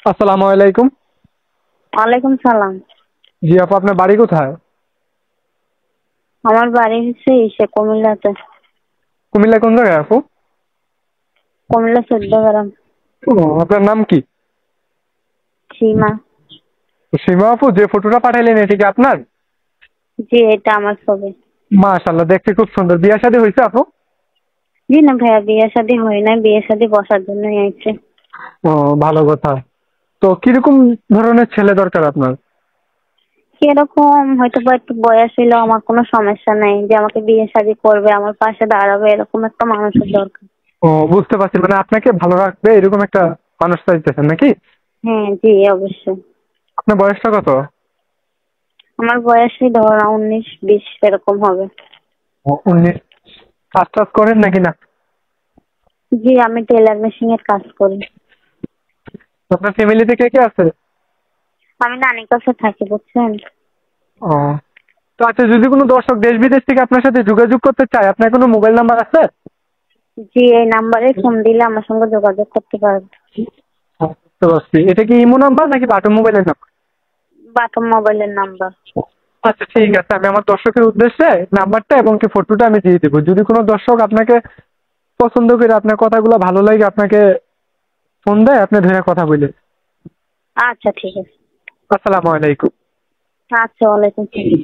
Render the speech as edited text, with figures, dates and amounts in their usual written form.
আসসালামু আলাইকুম। ওয়ালাইকুম সালাম। জি আপু, আপনার বাড়ি কোথায়? আমার বাড়ি হচ্ছে কুমিল্লাতে। কুমিল্লা কোন জায়গায় আপু? কুমিল্লা ১৪ গ্রাম। ও, আপনার নাম কি? সীমা। সীমা আপু, যে ফটোটা পাঠাইলেন এটা কি আপনার? জি, এটা আমার ছবি। মাশাআল্লাহ, দেখতে খুব সুন্দর। বিয়ে শাদী হয়েছে আপু? জি না ভাইয়া, বিয়ে শাদী হয় নাই, বিয়ে শাদী বসার জন্যই আইছে। ও, ভালো কথা। তো কিরকম ধরনের ছেলে দরকার আপনার? কিরকম হয়তো বা একটু বয়স হইলো, আমার কোনো সমস্যা নাই, যে আমাকে বিয়ে শাদী করবে, আমার পাশে দাঁড়াবে, এরকম একটা মানুষের দরকার। ও, বুঝতে পারছি, মানে আপনাকে ভালো রাখবে এরকম একটা মানুষ চাইতেছেন নাকি? হ্যাঁ জি, অবশ্যই। আপনার বয়সটা কত? আমার বয়সই ধরো 19-20 এরকম হবে। 19। কাজ টাজ করেন নাকি না? জি, আমি টেলার মেশিন এর কাজ করি। আপনার ফ্যামিলিতে কে কে আছে? আমি নানির কাছে থাকি, বুঝছেন। ও, তো আচ্ছা, যদি কোনো দর্শক দেশ বিদেশ থেকে আপনার সাথে যোগাযোগ করতে চায়, আপনার কোনো মোবাইল নাম্বার আছে? জি, এই নাম্বারে ফোন দিলে আমার সঙ্গে যোগাযোগ করতে পারবে। বুঝতে পারছি। এটা কি ইমো নাম্বার নাকি বাটন মোবাইলের নাম্বার? বাটন মোবাইলের নাম্বার। আচ্ছা ঠিক আছে, আমি আমার দর্শকের উদ্দেশ্যে নাম্বারটা এবং কি ফটোটা আমি দিয়ে দেবো। যদি কোনো দর্শক আপনাকে পছন্দ করে, আপনার কথাগুলো ভালো লাগে, আপনাকে ফোন দেয়, আপনি ধরে কথা বলে। আচ্ছা ঠিক আছে। আসসালামু আলাইকুম। আচ্ছা, ওয়ালাইকুম সালাম।